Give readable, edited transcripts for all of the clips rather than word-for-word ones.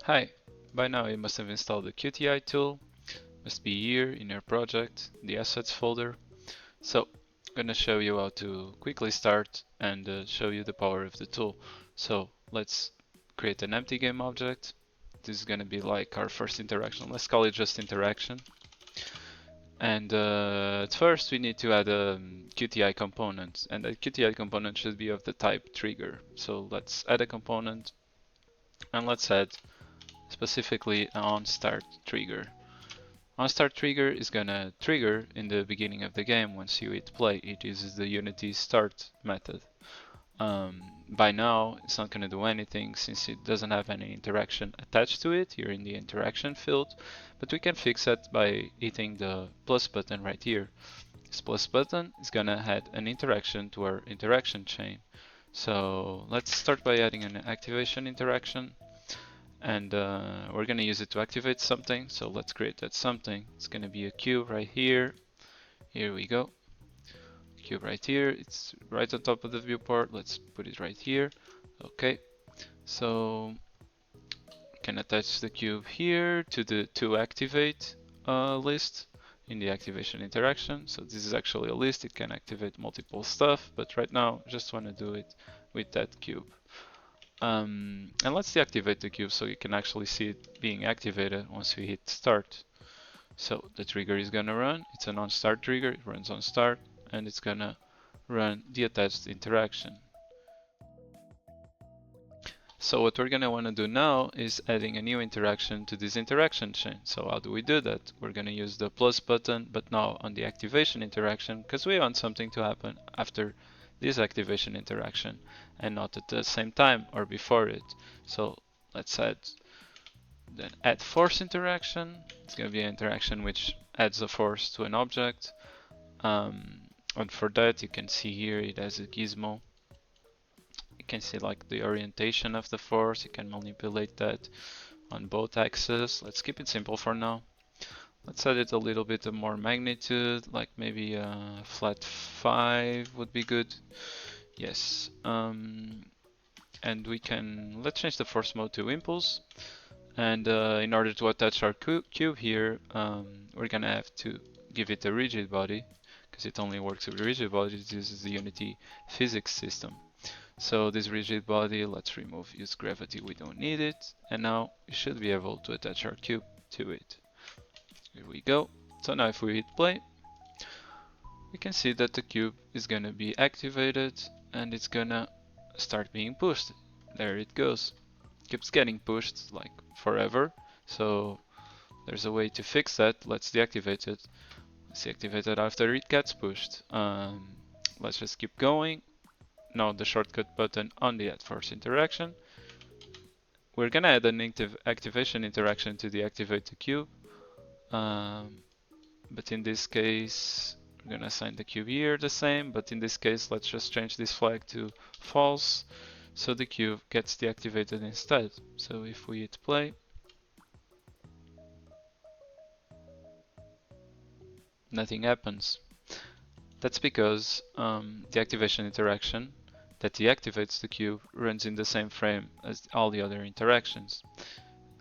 Hi, by now you must have installed the QTI tool, must be here in your project, the assets folder. So, I'm gonna show you how to quickly start and show you the power of the tool. So, let's create an empty game object. This is gonna be like our first interaction. Let's call it just interaction. And at first we need to add a QTI component, and the QTI component should be of the type trigger. So let's add a component, and let's add specifically an onStart trigger. OnStart trigger is gonna trigger in the beginning of the game once you hit play. It uses the Unity start method. By now, it's not gonna do anything since it doesn't have any interaction attached to it here in the interaction field, but we can fix that by hitting the plus button right here. This plus button is gonna add an interaction to our interaction chain. So let's start by adding an activation interaction, and we're gonna use it to activate something. So let's create that something. It's gonna be a cube right here. Here we go. Cube right here. It's right on top of the viewport. Let's put it right here. Okay. So we can attach the cube here to the to activate list in the activation interaction. So this is actually a list. It can activate multiple stuff, but right now I just want to do it with that cube. And let's deactivate the cube so you can actually see it being activated once we hit start. So the trigger is gonna run. It's an onStart trigger. It runs on start, and it's gonna run the attached interaction. So what we're gonna want to do now is adding a new interaction to this interaction chain. So how do we do that? We're gonna use the plus button, but now on the activation interaction, because we want something to happen after this activation interaction and not at the same time or before it. So let's add force interaction. It's going to be an interaction which adds a force to an object. And for that you can see here it has a gizmo. You can see like the orientation of the force. You can manipulate that on both axes. Let's keep it simple for now. Let's add it a little bit of more magnitude, like maybe a flat 5 would be good. Yes. And let's change the force mode to impulse. And in order to attach our cube here, we're gonna have to give it a rigid body, because it only works with rigid bodies. This is the Unity physics system. So this rigid body, let's use gravity, we don't need it. And now we should be able to attach our cube to it. Here we go. So now if we hit play, we can see that the cube is gonna be activated and it's gonna start being pushed. There it goes. Keeps getting pushed like forever. So there's a way to fix that. Let's deactivate it. Let's deactivate it after it gets pushed. Let's just keep going. Now the shortcut button on the add force interaction. We're gonna add an activation interaction to deactivate the cube. But in this case, we're gonna assign the cube here the same, but in this case, let's just change this flag to false, so the cube gets deactivated instead. So if we hit play, nothing happens. That's because the activation interaction that deactivates the cube runs in the same frame as all the other interactions.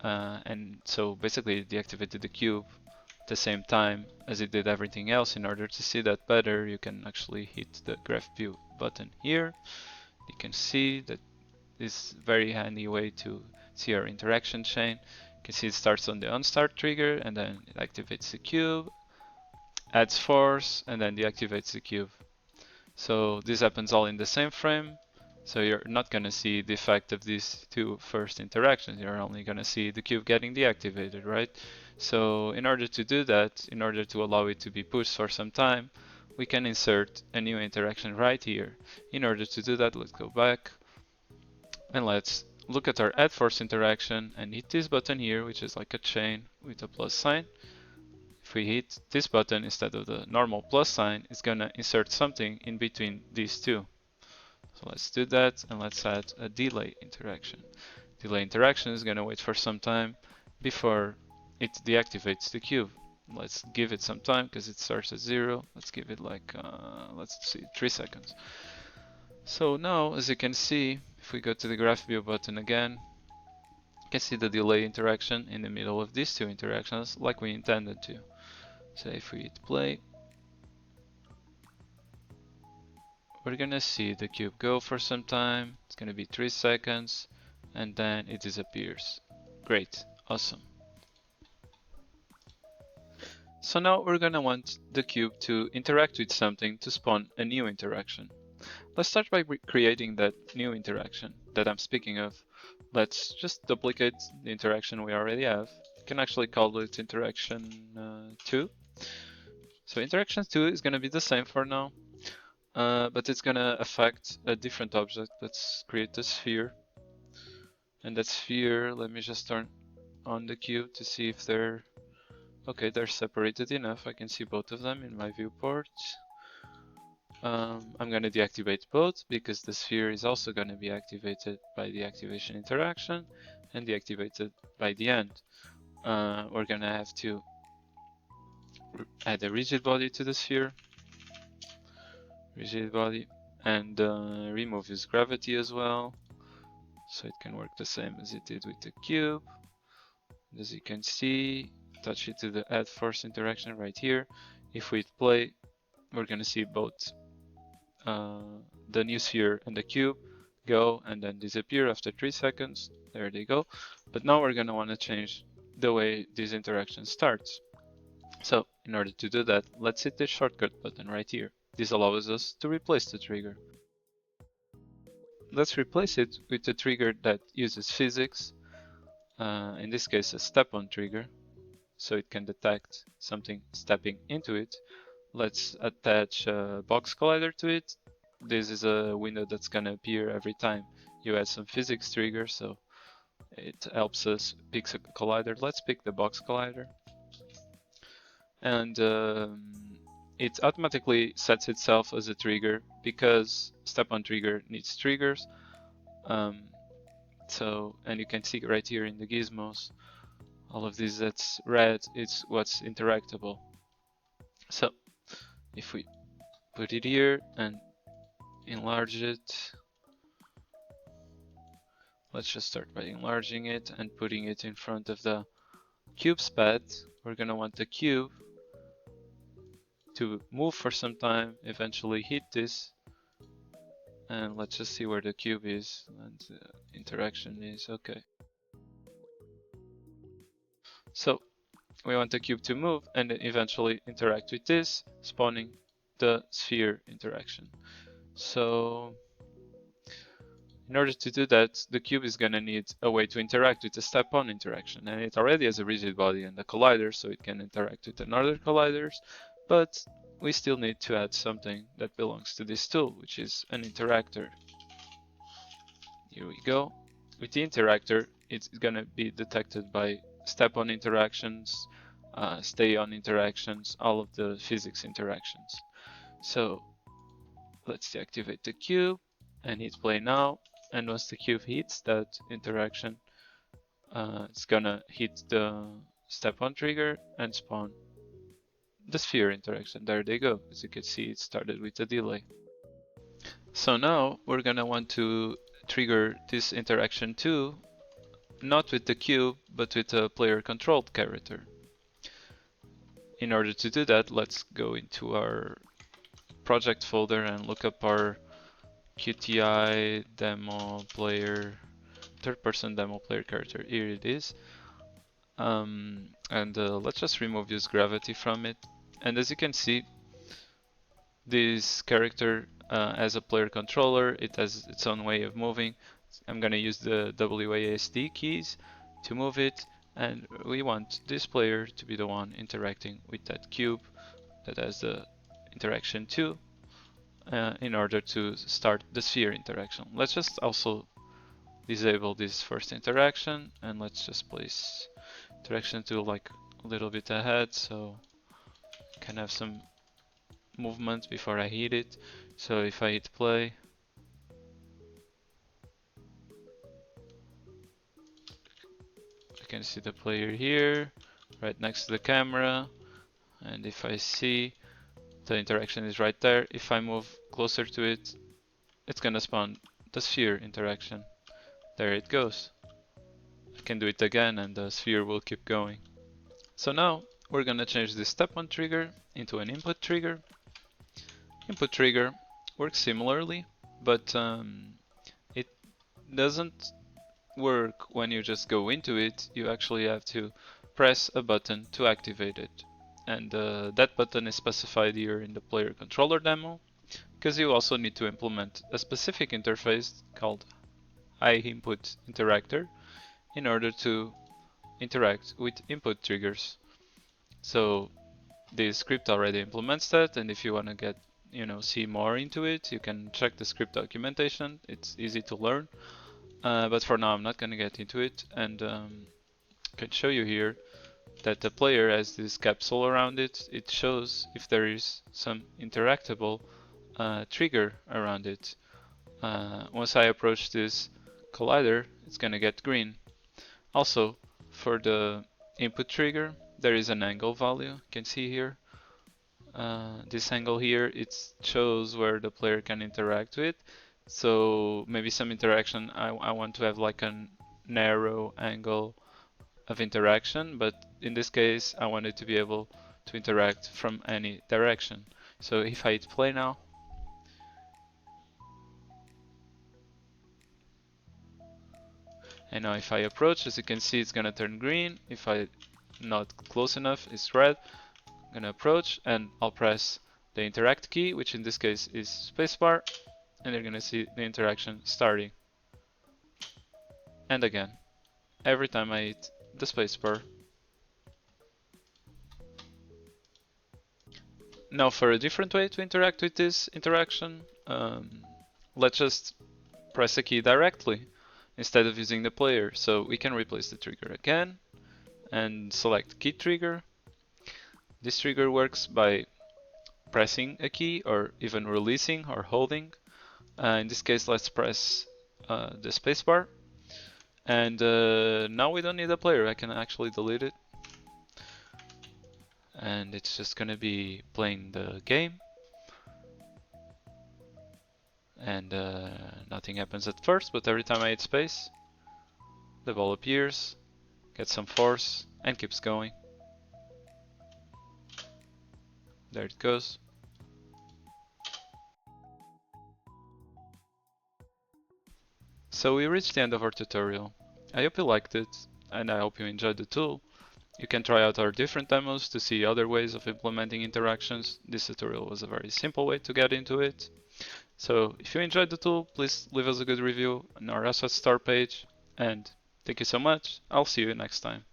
And so basically it deactivated the cube at the same time as it did everything else. In order to see that better, you can actually hit the graph view button here. You can see that this very handy way to see our interaction chain. You can see it starts on the onStart trigger and then it activates the cube, adds force, and then deactivates the cube. So this happens all in the same frame. So you're not going to see the effect of these two first interactions. You're only going to see the cube getting deactivated, right? So in order to do that, in order to allow it to be pushed for some time, we can insert a new interaction right here. In order to do that, let's go back and let's look at our add force interaction and hit this button here, which is like a chain with a plus sign. If we hit this button instead of the normal plus sign, it's gonna insert something in between these two. So let's do that and let's add a delay interaction. Delay interaction is gonna wait for some time before it deactivates the cube. Let's give it some time because it starts at 0. Let's give it like, let's see, 3 seconds. So now, as you can see, if we go to the graph view button again, You can see the delay interaction in the middle of these two interactions like we intended to. So if we hit play, we're gonna see the cube go for some time. It's gonna be 3 seconds and then it disappears. Great, awesome. So now we're gonna want the cube to interact with something to spawn a new interaction. Let's start by creating that new interaction that I'm speaking of. Let's just duplicate the interaction we already have. You can actually call it interaction 2. So interaction 2 is gonna be the same for now. But it's gonna affect a different object. Let's create a sphere. And that sphere, let me just turn on the cube to see if they're okay, they're separated enough. I can see both of them in my viewport. I'm gonna deactivate both because the sphere is also gonna be activated by the activation interaction and deactivated by the end. We're gonna have to add a rigid body to the sphere. Rigid body, and remove its gravity as well, so it can work the same as it did with the cube. And as you can see, touch it to the add force interaction right here. If we play, we're gonna see both the new sphere and the cube go and then disappear after 3 seconds. There they go. But now we're gonna want to change the way this interaction starts. So in order to do that, let's hit the shortcut button right here. This allows us to replace the trigger. Let's replace it with a trigger that uses physics, in this case a step-on trigger, so it can detect something stepping into it. Let's attach a box collider to it. This is a window that's gonna appear every time you add some physics trigger, so it helps us pick a collider. Let's pick the box collider. And it automatically sets itself as a trigger because step-on trigger needs triggers. And you can see right here in the gizmos, all of this that's red, it's what's interactable. So if we put it here and enlarge it, let's just start by enlarging it and putting it in front of the cube's path. We're gonna want the cube to move for some time, eventually hit this, and let's just see where the cube is and interaction is okay. So we want the cube to move and eventually interact with this, spawning the sphere interaction. So in order to do that, the cube is gonna need a way to interact with the step-on interaction, and it already has a rigid body and a collider, so it can interact with another colliders, but we still need to add something that belongs to this tool, which is an interactor. Here we go. With the interactor, it's gonna be detected by step-on interactions, stay-on interactions, all of the physics interactions. So let's deactivate the cube and hit play now. And once the cube hits that interaction, it's gonna hit the step-on trigger and spawn the sphere interaction. There they go. As you can see, it started with a delay. So now we're gonna want to trigger this interaction too, not with the cube, but with a player-controlled character. In order to do that, let's go into our project folder and look up our QTI demo player, third-person demo player character. Here it is. Let's just remove this gravity from it. And as you can see, this character as a player controller, it has its own way of moving. I'm gonna use the WASD keys to move it, and we want this player to be the one interacting with that cube that has the interaction 2 in order to start the sphere interaction. Let's just also disable this first interaction, and let's just place interaction 2 like a little bit ahead so I can have some movement before I hit it. So if I hit play, I can see the player here right next to the camera, and if I see the interaction is right there, if I move closer to it, it's gonna spawn the sphere interaction. There it goes. can do it again and the sphere will keep going. So now we're gonna change this step 1 trigger into an input trigger. Input trigger works similarly, but it doesn't work when you just go into it. You actually have to press a button to activate it. And that button is specified here in the player controller demo, because you also need to implement a specific interface called iInput interactor in order to interact with input triggers. So the script already implements that, and if you want to get see more into it, you can check the script documentation. It's easy to learn, but for now I'm not going to get into it, and can show you here that the player has this capsule around it. It shows if there is some interactable trigger around it. Once I approach this collider, it's going to get green. Also, for the input trigger, there is an angle value. You can see here. This angle here, it shows where the player can interact with. So maybe some interaction, I want to have like a narrow angle of interaction, but in this case I want it to be able to interact from any direction. So if I hit play now, and now if I approach, as you can see, it's gonna turn green. If I not close enough, it's red. I'm gonna approach and I'll press the interact key, which in this case is spacebar, and you're gonna see the interaction starting. And again, every time I hit the spacebar. Now for a different way to interact with this interaction, let's just press a key directly instead of using the player. So we can replace the trigger again and select key trigger. This trigger works by pressing a key or even releasing or holding. In this case, let's press the spacebar. And now we don't need a player. I can actually delete it. And it's just gonna be playing the game. And nothing happens at first, but every time I hit space, the ball appears, gets some force, and keeps going. There it goes. So we reached the end of our tutorial. I hope you liked it, and I hope you enjoyed the tool. You can try out our different demos to see other ways of implementing interactions. This tutorial was a very simple way to get into it. So if you enjoyed the tool, please leave us a good review on our asset store page, and thank you so much. I'll see you next time.